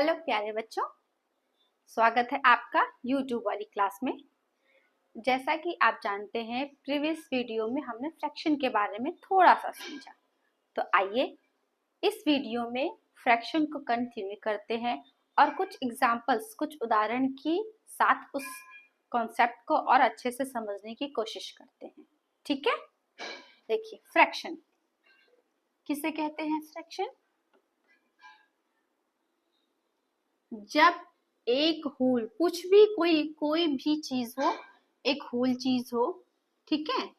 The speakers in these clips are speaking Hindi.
हेलो प्यारे बच्चों, स्वागत है आपका YouTube वाली क्लास में। जैसा कि आप जानते हैं, प्रीवियस वीडियो में हमने फ्रैक्शन के बारे में थोड़ा सा समझा। तो आइए इस वीडियो में फ्रैक्शन को कंटिन्यू करते हैं और कुछ एग्जांपल्स, कुछ उदाहरण के साथ उस कॉन्सेप्ट को और अच्छे से समझने की कोशिश करते हैं। ठीक है, देखिए फ्रैक्शन किसे कहते हैं? फ्रैक्शन जब एक होल, कुछ भी कोई भी चीज हो, एक होल चीज हो, ठीक है,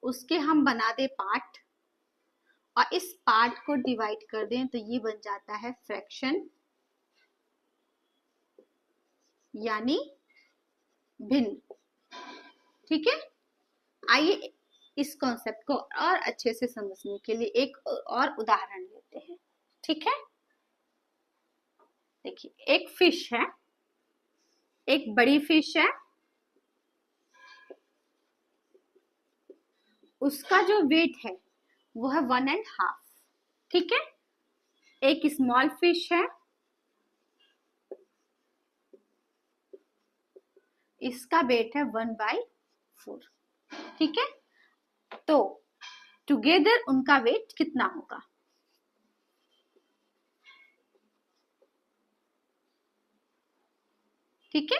उसके हम बना दे पार्ट और इस पार्ट को डिवाइड कर दें तो ये बन जाता है फ्रैक्शन, यानी भिन्न। ठीक है, आइए इस कॉन्सेप्ट को और अच्छे से समझने के लिए एक और उदाहरण लेते हैं। ठीक है, देखिए एक फिश है, एक बड़ी फिश है, उसका जो वेट है वो है 1.5। ठीक है, एक स्मॉल फिश है, इसका वेट है 1/4। ठीक है, तो टुगेदर उनका वेट कितना होगा? ठीक है,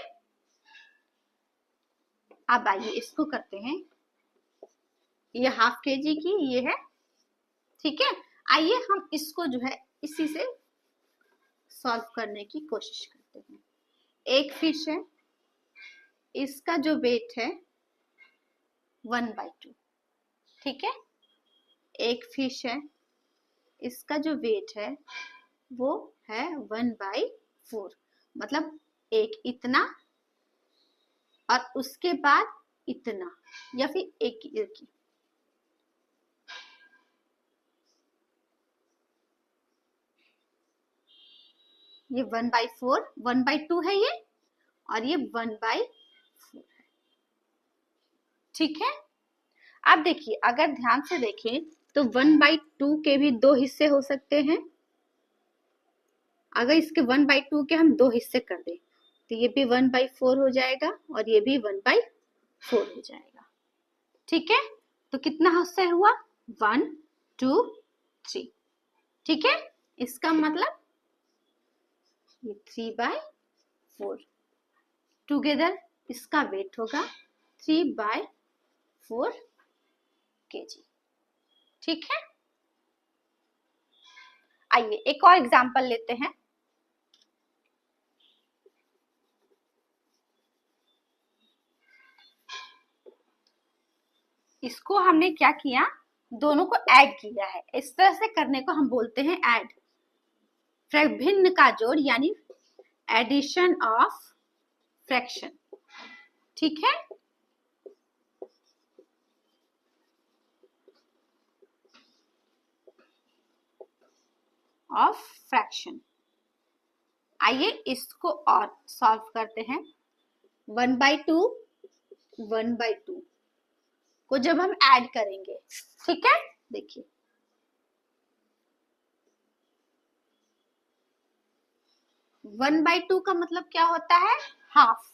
अब आइए इसको करते हैं। ये ½ kg की ये है। ठीक है, आइए हम इसको जो है इसी से सॉल्व करने की कोशिश करते हैं। एक फिश है, इसका जो वेट है 1/2। ठीक है, एक फिश है, इसका जो वेट है वो है 1/4, मतलब एक इतना और उसके बाद इतना, या फिर एक की। ये 1/4, 1/2 है ये, और ये 1/4 है। ठीक है, अब देखिए अगर ध्यान से देखें तो 1/2 के भी दो हिस्से हो सकते हैं। अगर इसके 1/2 के हम दो हिस्से कर दें तो ये भी 1/4 हो जाएगा और ये भी 1/4 हो जाएगा। ठीक है, तो कितना हिस्सा हुआ? 1 2 3। ठीक है, इसका मतलब ये 3/4 टुगेदर इसका वेट होगा 3/4 kg। ठीक है, आइए एक और एग्जांपल लेते हैं। इसको हमने क्या किया, दोनों को ऐड किया है। इस तरह से करने को हम बोलते हैं ऐड, भिन्न का जोड़, यानी एडिशन ऑफ फ्रैक्शन। ठीक है, ऑफ फ्रैक्शन। आइए इसको और सॉल्व करते हैं। 1/2 1/2 को जब हम ऐड करेंगे, ठीक है, देखिए 1/2 का मतलब क्या होता है? हाफ।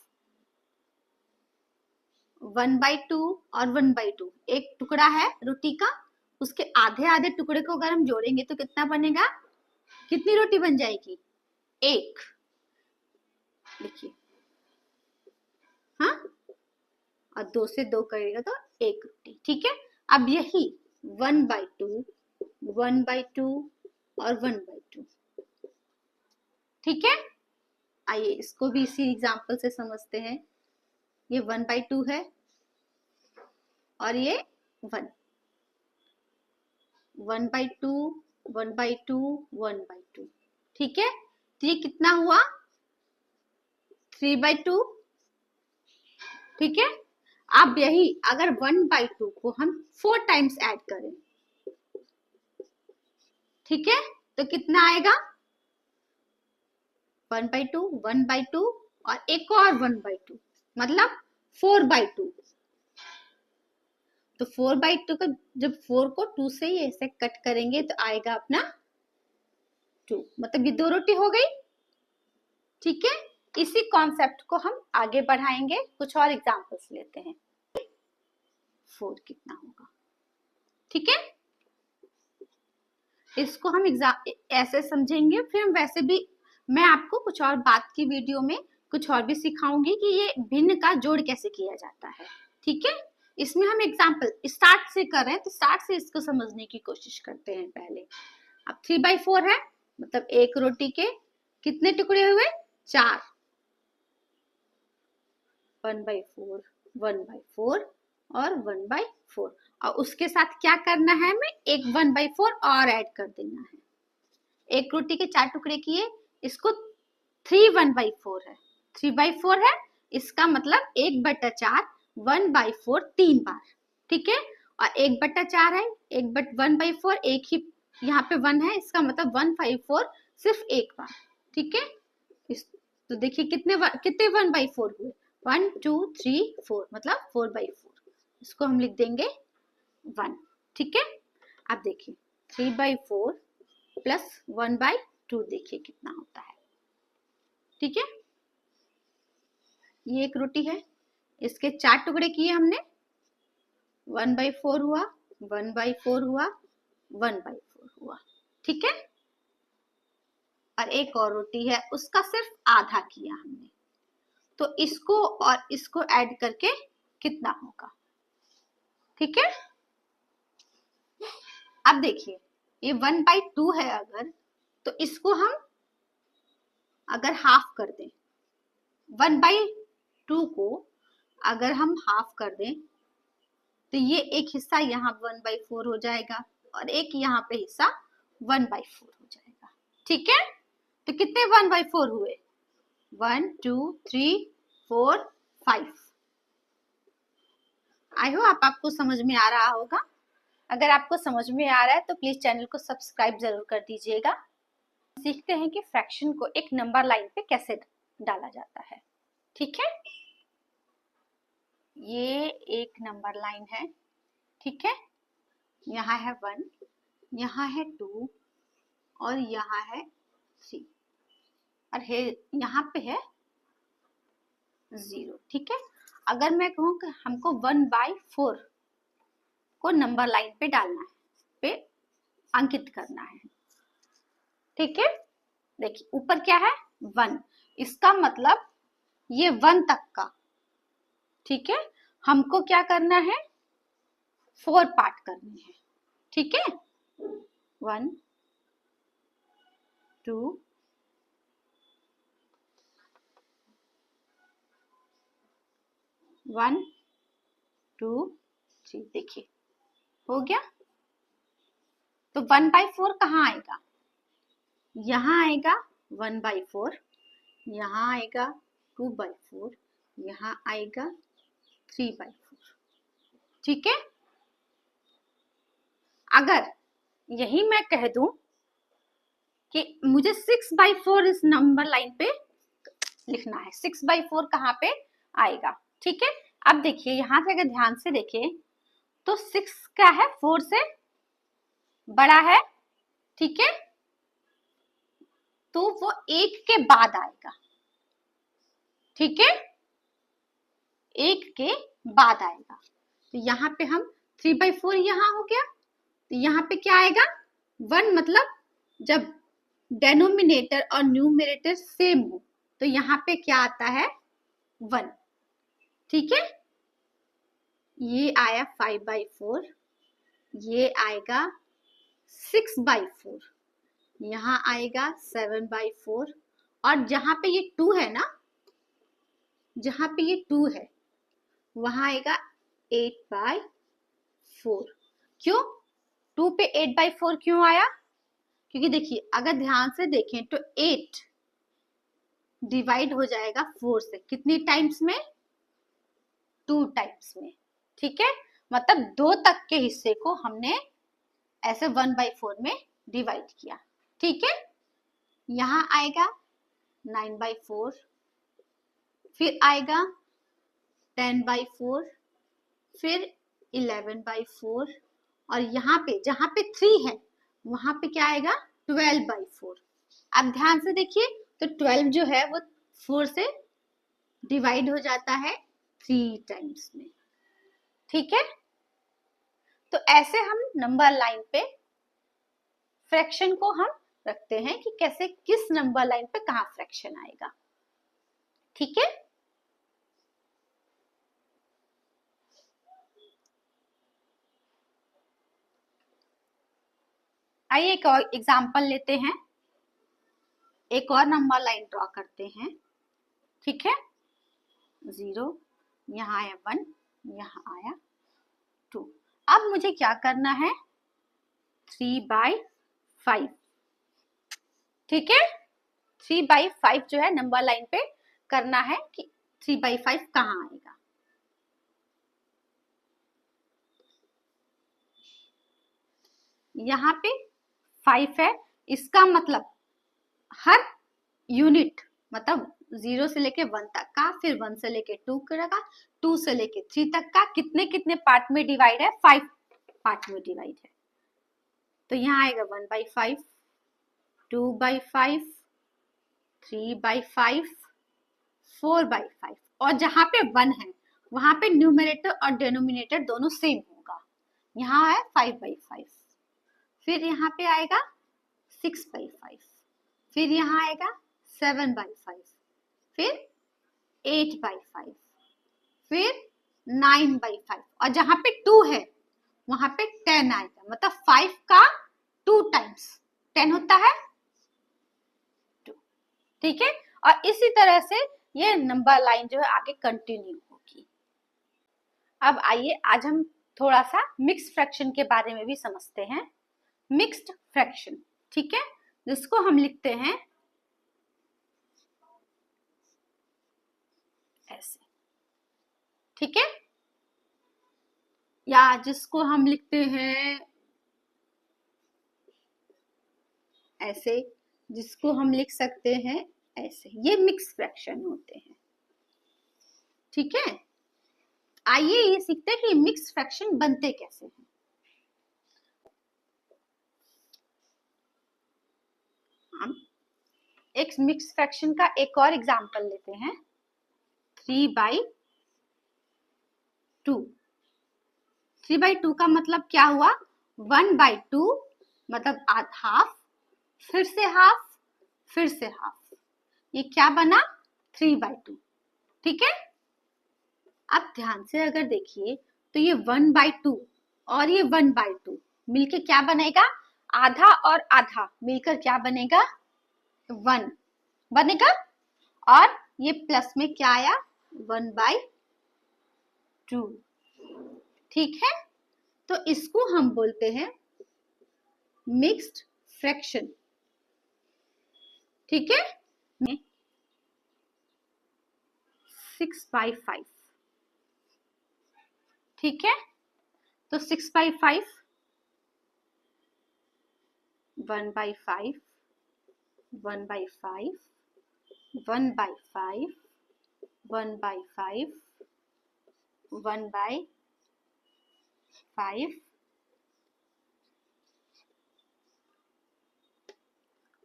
1/2 और 1/2 एक टुकड़ा है रोटी का, उसके आधे आधे टुकड़े को अगर हम जोड़ेंगे तो कितना बनेगा? कितनी रोटी बन जाएगी? एक। देखिए, हाँ, और 2 से 2 करेगा तो एक रोटी। ठीक है, अब यही 1/2 1/2 और 1/2। ठीक है, आइए इसको भी इसी एग्जांपल से समझते हैं। ये 1/2 है और ये 1 1/2 1/2 1/2। ठीक है, तो ये कितना हुआ? 3/2। ठीक है, अब यही अगर 1/2 को हम 4 टाइम्स ऐड करें, ठीक है, तो कितना आएगा? 1/2 1/2 और एक और 1/2, मतलब 4/2। तो 4/2 का जब 4 को 2 से ही ऐसे कट करेंगे तो आएगा अपना 2, मतलब ये 2 रोटी हो गई। ठीक है, इसी कॉन्सेप्ट को हम आगे बढ़ाएंगे, कुछ और एग्जांपल्स लेते हैं। 4 कितना होगा, ठीक है, इसको हम ऐसे समझेंगे। फिर वैसे भी मैं आपको कुछ और बात की वीडियो में कुछ और भी सिखाऊंगी कि ये भिन्न का जोड़ कैसे किया जाता है, ठीक है। इसमें हम एग्जाम्पल स्टार्ट से कर रहे हैं, तो स्टार्ट से इसको समझने की कोशिश करते हैं पहले। अब 3/4 है, मतलब एक रोटी के कितने टुकड़े हुए, 4। 1/4, 1/4 और 1/4, और उसके साथ क्या करना है, हमें एक 1/4 और ऐड कर देना है। एक रोटी के 4 टुकड़े किए, इसको 3 1/4 है, 3/4 है, इसका मतलब 1/4 1/4 3 बार, ठीक है। और 1/4 है, 1/4 एक ही यहाँ पे 1 है, इसका मतलब 1/4 सिर्फ एक बार, ठीक है। तो देखिए कितने 1/4 हुए, 1 2 3 4, मतलब 4/4, इसको हम लिख देंगे 1, ठीक है। अब देखिए 3/4 प्लस 1/2 देखिए कितना होता है, ठीक है। ये एक रोटी है, इसके 4 टुकड़े किए हमने, 1/4 हुआ, 1/4 हुआ, 1/4 हुआ, ठीक है। और एक और रोटी है, उसका सिर्फ आधा किया हमने, तो इसको और इसको ऐड करके कितना होगा, ठीक है। अब देखिए ये 1/2 है अगर, तो इसको हम अगर हाफ कर दें, 1/2 को अगर हम हाफ कर दें, तो ये एक हिस्सा यहाँ 1/4 हो जाएगा और एक यहाँ पे हिस्सा 1/4 हो जाएगा, ठीक है। तो कितने 1/4 हुए, 1 2 3 4 5। आई होप आपको समझ में आ रहा होगा। अगर आपको समझ में आ रहा है तो प्लीज चैनल को सब्सक्राइब जरूर कर दीजिएगा। सीखते हैं कि फ्रैक्शन को एक नंबर लाइन पे कैसे डाला जाता है, ठीक है। ये एक नंबर लाइन है, ठीक है, यहाँ है 1, यहाँ है 2 और यहाँ है 3 और यहाँ पे है 0, ठीक है। अगर मैं कहूँ कि हमको 1/4 को नंबर लाइन पे डालना है, पे अंकित करना है, ठीक है। देखिए ऊपर क्या है 1, इसका मतलब ये 1 तक का, ठीक है। हमको क्या करना है, 4 पार्ट करने हैं, ठीक है। 1 2 1 2 3, देखिए हो गया। तो 1/4 कहाँ आएगा, यहाँ आएगा 1/4, यहाँ आएगा 2/4, यहाँ आएगा 3/4, ठीक है। अगर यही मैं कह दूं कि मुझे 6/4 इस नंबर लाइन पे लिखना है, 6/4 कहाँ पे आएगा, ठीक है। अब देखिए यहां से अगर ध्यान से देखें तो 6 क्या है, 4 से बड़ा है, ठीक है, तो वो 1 के बाद आएगा, ठीक है, 1 के बाद आएगा। तो यहाँ पे हम 3/4 यहाँ हो गया, तो यहाँ पे क्या आएगा 1, मतलब जब डेनोमिनेटर और न्यूमरेटर सेम हो तो यहाँ पे क्या आता है 1, ठीक है। ये आया 5/4, ये आएगा 6/4, यहाँ आएगा 7/4 और जहां पे ये 2 है ना, जहां पे ये 2 है वहां आएगा 8/4। क्यों 2 पे 8/4 क्यों आया, क्योंकि देखिए अगर ध्यान से देखें तो 8 डिवाइड हो जाएगा 4 से, कितनी टाइम्स में, 2 टाइम्स में, ठीक है। मतलब 2 तक के हिस्से को हमने ऐसे 1/4 में डिवाइड किया, ठीक है। यहाँ आएगा 9/4, फिर आएगा 10/4, फिर 11/4 और यहाँ पे जहां पे 3 है वहां पे क्या आएगा 12/4। अब ध्यान से देखिए तो 12 जो है वो 4 से डिवाइड हो जाता है 3 टाइम्स में। ठीक है, तो ऐसे हम नंबर लाइन पे फ्रैक्शन को हम रखते हैं कि कैसे किस नंबर लाइन पे कहां फ्रैक्शन आएगा। ठीक है, आइए एक और एग्जांपल लेते हैं, एक और नंबर लाइन ड्रॉ करते हैं। ठीक है, 0, यहाँ आया 1, यहाँ आया 2। अब मुझे क्या करना है, 3/5। ठीक है, 3/5 जो है नंबर लाइन पे करना है कि 3/5 कहाँ आएगा। यहाँ पे 5 है, इसका मतलब हर यूनिट मतलब 0 से लेके 1 तक का, फिर 1 से लेके 2 का, 2 से लेके 3 तक का कितने कितने पार्ट में डिवाइड है, 5 पार्ट में डिवाइड है। तो यहाँ आएगा 1/5, 2/5, 3/5, 4/5। और जहां पे 1 है वहां पे न्यूमरेटर और डिनोमिनेटर दोनों सेम होगा। यहाँ है 5/5, फिर यहाँ पे आएगा 6/5, फिर यहाँ आएगा 7/5, फिर 8/5, फिर 9/5, और जहां पे 2 है वहां पे 10 आएगा। मतलब 5 का 2 टाइम्स 10 होता है 2। ठीक है, और इसी तरह से ये नंबर लाइन जो है आगे कंटिन्यू होगी। अब आइए आज हम थोड़ा सा मिक्स फ्रैक्शन के बारे में भी समझते हैं। मिक्स्ड फ्रैक्शन, ठीक है, जिसको हम लिखते हैं ऐसे। ठीक है, या जिसको हम लिखते हैं ऐसे, जिसको हम लिख सकते हैं ऐसे। ये मिक्स फ्रैक्शन होते हैं। ठीक है, आइए ये सीखते हैं कि मिक्स फ्रैक्शन बनते कैसे हैं। हम एक मिक्स फ्रैक्शन का एक और एग्जांपल लेते हैं, 3/2। 3/2 का मतलब क्या हुआ, 1/2 मतलब हाफ, फिर से हाफ, फिर से हाफ, ये क्या बना 3/2। ठीक है, अब ध्यान से अगर देखिए तो ये 1/2 और ये 1/2 मिलके क्या बनेगा, आधा और आधा मिलकर क्या बनेगा, 1 बनेगा। और ये प्लस में क्या आया, 1/2। ठीक है, तो इसको हम बोलते हैं मिक्स्ड फ्रैक्शन। ठीक है, 6/5। ठीक है, तो 6/5, 1/5, 1/5, 1/5, 1/5, 1/5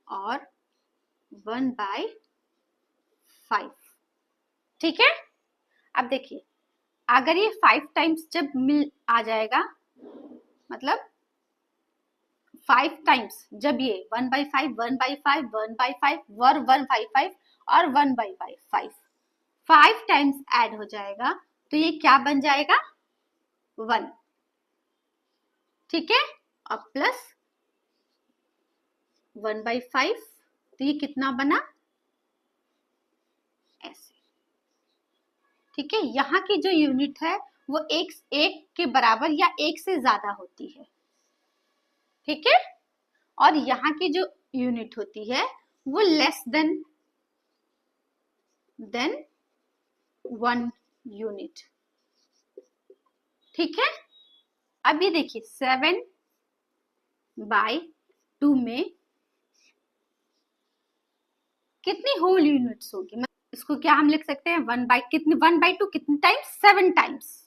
और 1/5। ठीक है, अब देखिए अगर ये 5 टाइम्स जब मिल आ जाएगा, मतलब 5 टाइम्स जब ये 1/5, 1/5, 1/5 और 1/5 और 1/5 5 टाइम्स ऐड हो जाएगा, तो ये क्या बन जाएगा, 1। ठीक है, और प्लस 1/5, तो ये कितना बना, ऐसे। ठीक है, यहाँ की जो यूनिट है वो एक के बराबर या एक से ज्यादा होती है। ठीक है, और यहाँ की जो यूनिट होती है वो लेस देन 1 यूनिट। ठीक है, अब ये देखिए 7/2 में कितनी होल यूनिट्स होगी, इसको क्या हम लिख सकते हैं, 1/2 कितनी टाइम्स, 7 टाइम्स।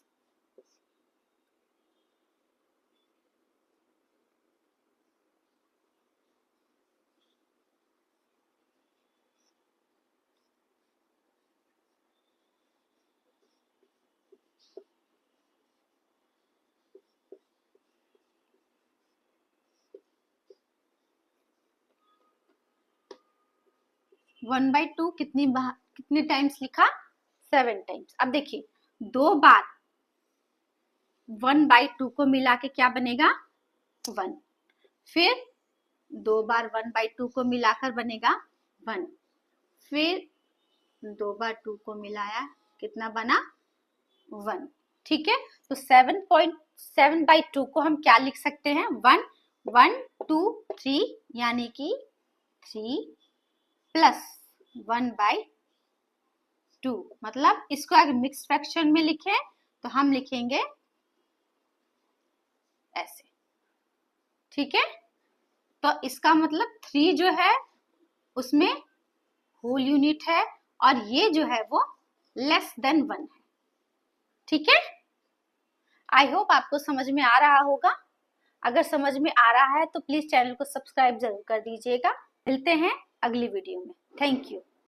1/2 कितने टाइम्स लिखा? 7 टाइम्स। अब देखिए 2 बार 1/2 को मिला के क्या बनेगा? 1। फिर 2 बार 1/2 को मिलाकर बनेगा 1। फिर 2 बार 2 को मिलाया, कितना बना? 1। ठीक है, तो 7/2 को हम क्या लिख सकते हैं? 1 1 2 3, यानी कि 3 प्लस 1/2। मतलब इसको अगर मिक्स फ्रैक्शन में लिखें तो हम लिखेंगे ऐसे। ठीक है, तो इसका मतलब 3 जो है उसमें होल यूनिट है और ये जो है वो लेस देन 1 है। ठीक है, आई होप आपको समझ में आ रहा होगा। अगर समझ में आ रहा है तो प्लीज चैनल को सब्सक्राइब जरूर कर दीजिएगा। मिलते हैं अगली वीडियो में। Thank you.